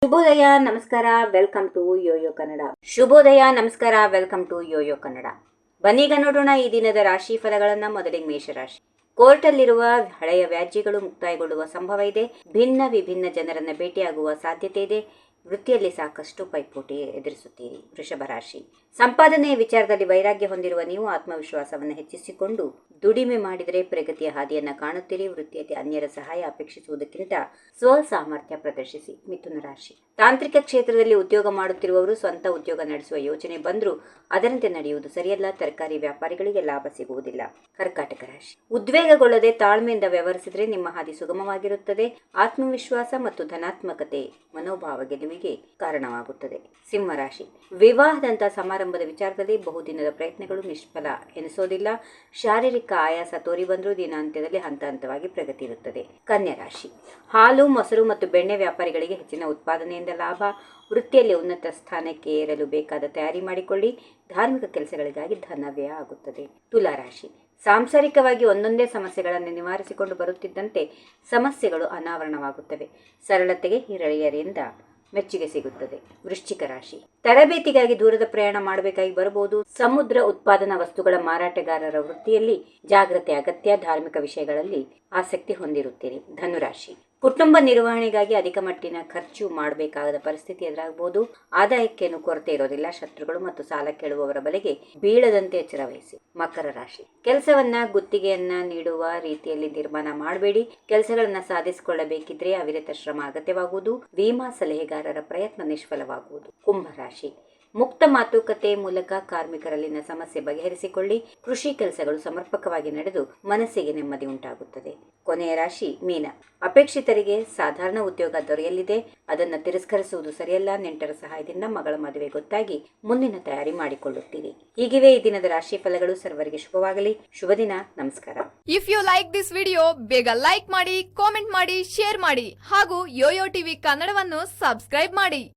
ಶುಭೋದಯ ನಮಸ್ಕಾರ, welcome to Yoyo Kannada. ಶುಭೋದಯ ನಮಸ್ಕಾರ, ವೆಲ್ಕಮ್ ಟು ಯೋಯೋ ಕನ್ನಡ. ಬನ್ನೀಗ ನೋಡೋಣ ಈ ದಿನದ ರಾಶಿ ಫಲಗಳನ್ನ. ಮೊದಲಿಗೆ ಮೇಷರಾಶಿ. ಕೋರ್ಟಲ್ಲಿರುವ ಹಳೆಯ ವ್ಯಾಜ್ಯಗಳು ಮುಕ್ತಾಯಗೊಳ್ಳುವ ಸಂಭವ ಇದೆ. ಭಿನ್ನ ವಿಭಿನ್ನ ಜನರನ್ನ ಭೇಟಿಯಾಗುವ ಸಾಧ್ಯತೆ ಇದೆ. ವೃತ್ತಿಯಲ್ಲಿ ಸಾಕಷ್ಟು ಪೈಪೋಟಿ ಎದುರಿಸುತ್ತೀರಿ. ವೃಷಭ ರಾಶಿ. ಸಂಪಾದನೆಯ ವಿಚಾರದಲ್ಲಿ ವೈರಾಗ್ಯ ಹೊಂದಿರುವ ನೀವು ಆತ್ಮವಿಶ್ವಾಸವನ್ನು ಹೆಚ್ಚಿಸಿಕೊಂಡು ದುಡಿಮೆ ಮಾಡಿದರೆ ಪ್ರಗತಿಯ ಹಾದಿಯನ್ನು ಕಾಣುತ್ತೀರಿ. ವೃತ್ತಿಯಲ್ಲಿ ಅನ್ಯರ ಸಹಾಯ ಅಪೇಕ್ಷಿಸುವುದಕ್ಕಿಂತ ಸ್ವಸಾಮರ್ಥ್ಯ ಪ್ರದರ್ಶಿಸಿ. ಮಿಥುನ ರಾಶಿ. ತಾಂತ್ರಿಕ ಕ್ಷೇತ್ರದಲ್ಲಿ ಉದ್ಯೋಗ ಮಾಡುತ್ತಿರುವವರು ಸ್ವಂತ ಉದ್ಯೋಗ ನಡೆಸುವ ಯೋಚನೆ ಬಂದರೂ ಅದರಂತೆ ನಡೆಯುವುದು ಸರಿಯಲ್ಲ. ತರಕಾರಿ ವ್ಯಾಪಾರಿಗಳಿಗೆ ಲಾಭ ಸಿಗುವುದಿಲ್ಲ. ಕರ್ಕಾಟಕ ರಾಶಿ. ಉದ್ವೇಗಗೊಳ್ಳದೆ ತಾಳ್ಮೆಯಿಂದ ವ್ಯವಹರಿಸಿದರೆ ನಿಮ್ಮ ಹಾದಿ ಸುಗಮವಾಗಿರುತ್ತದೆ. ಆತ್ಮವಿಶ್ವಾಸ ಮತ್ತು ಧನಾತ್ಮಕತೆ ಮನೋಭಾವ ಗೆಲುವಿಗೆ ಕಾರಣವಾಗುತ್ತದೆ. ಸಿಂಹರಾಶಿ. ವಿವಾಹದಂತಹ ಸಮಾರಂಭದ ವಿಚಾರದಲ್ಲಿ ಬಹುದಿನದ ಪ್ರಯತ್ನಗಳು ನಿಷ್ಫಲ ಎನಿಸೋದಿಲ್ಲ. ಶಾರೀರಿಕ ಆಯಾಸ ತೋರಿ ಬಂದರೂ ದಿನಾಂತ್ಯದಲ್ಲಿ ಹಂತ ಹಂತವಾಗಿ ಪ್ರಗತಿ ಇರುತ್ತದೆ. ಕನ್ಯಾ ರಾಶಿ. ಹಾಲು, ಮೊಸರು ಮತ್ತು ಬೆಣ್ಣೆ ವ್ಯಾಪಾರಿಗಳಿಗೆ ಹೆಚ್ಚಿನ ಉತ್ಪಾದನೆಯಿಂದ ಲಾಭ. ವೃತ್ತಿಯಲ್ಲಿ ಉನ್ನತ ಸ್ಥಾನಕ್ಕೆ ಏರಲು ಬೇಕಾದ ತಯಾರಿ ಮಾಡಿಕೊಳ್ಳಿ. ಧಾರ್ಮಿಕ ಕೆಲಸಗಳಿಗಾಗಿ ಧನ ವ್ಯಯ ಆಗುತ್ತದೆ. ತುಲಾ ರಾಶಿ. ಸಾಂಸಾರಿಕವಾಗಿ ಒಂದೊಂದೇ ಸಮಸ್ಯೆಗಳನ್ನು ನಿವಾರಿಸಿಕೊಂಡು ಬರುತ್ತಿದ್ದಂತೆ ಸಮಸ್ಯೆಗಳು ಅನಾವರಣವಾಗುತ್ತವೆ. ಸರಳತೆಗೆ ಹಿರಿಯರಿಂದ ಮೆಚ್ಚುಗೆ ಸಿಗುತ್ತದೆ. ವೃಶ್ಚಿಕ ರಾಶಿ. ತರಬೇತಿಗಾಗಿ ದೂರದ ಪ್ರಯಾಣ ಮಾಡಬೇಕಾಗಿ ಬರಬಹುದು. ಸಮುದ್ರ ಉತ್ಪಾದನಾ ವಸ್ತುಗಳ ಮಾರಾಟಗಾರರ ವೃತ್ತಿಯಲ್ಲಿ ಜಾಗ್ರತೆ ಅಗತ್ಯ. ಧಾರ್ಮಿಕ ವಿಷಯಗಳಲ್ಲಿ ಆಸಕ್ತಿ ಹೊಂದಿರುತ್ತೀರಿ. ಧನುರಾಶಿ. ಕುಟುಂಬ ನಿರ್ವಹಣೆಗಾಗಿ ಅಧಿಕ ಮಟ್ಟಿನ ಖರ್ಚು ಮಾಡಬೇಕಾದ ಪರಿಸ್ಥಿತಿ ಎದುರಾಗಬಹುದು. ಆದಾಯಕ್ಕೇನು ಕೊರತೆ ಇರೋದಿಲ್ಲ. ಶತ್ರುಗಳು ಮತ್ತು ಸಾಲ ಕೇಳುವವರ ಬಲೆಗೆ ಬೀಳದಂತೆ ಎಚ್ಚರ ವಹಿಸಿ. ಮಕರ ರಾಶಿ. ಕೆಲಸವನ್ನ ಗುತ್ತಿಗೆಯನ್ನ ನೀಡುವ ರೀತಿಯಲ್ಲಿ ತೀರ್ಮಾನ ಮಾಡಬೇಡಿ. ಕೆಲಸಗಳನ್ನ ಸಾಧಿಸಿಕೊಳ್ಳಬೇಕಿದ್ರೆ ಅವಿರತ ಶ್ರಮ ಅಗತ್ಯವಾಗುವುದು. ವಿಮಾ ಸಲಹೆಗಾರರ ಪ್ರಯತ್ನ ನಿಷ್ಫಲವಾಗುವುದು. ಕುಂಭರಾಶಿ. ಮುಕ್ತ ಮಾತುಕತೆ ಮೂಲಕ ಕಾರ್ಮಿಕರಲ್ಲಿನ ಸಮಸ್ಯೆ ಬಗೆಹರಿಸಿಕೊಳ್ಳಿ. ಕೃಷಿ ಕೆಲಸಗಳು ಸಮರ್ಪಕವಾಗಿ ನಡೆದು ಮನಸ್ಸಿಗೆ ನೆಮ್ಮದಿ ಉಂಟಾಗುತ್ತದೆ. ಕೊನೆಯ ರಾಶಿ ಮೀನ. ಅಪೇಕ್ಷಿತರಿಗೆ ಸಾಧಾರಣ ಉದ್ಯೋಗ ದೊರೆಯಲಿದೆ. ಅದನ್ನು ತಿರಸ್ಕರಿಸುವುದು ಸರಿಯಲ್ಲ. ನೆಂಟರ ಸಹಾಯದಿಂದ ಮಗಳ ಮದುವೆ ಗೊತ್ತಾಗಿ ಮುಂದಿನ ತಯಾರಿ ಮಾಡಿಕೊಳ್ಳುತ್ತೀರಿ. ಹೀಗಿವೆ ಈ ದಿನದ ರಾಶಿ ಫಲಗಳು. ಸರ್ವರಿಗೆ ಶುಭವಾಗಲಿ. ಶುಭ ದಿನ. ನಮಸ್ಕಾರ. If you like this video, ಬೇಗ ಲೈಕ್ ಮಾಡಿ, ಕಾಮೆಂಟ್ ಮಾಡಿ, ಶೇರ್ ಮಾಡಿ ಹಾಗೂ ಯೋಯೋ ಟಿವಿ ಕನ್ನಡವನ್ನು ಸಬ್ಸ್ಕ್ರೈಬ್ ಮಾಡಿ.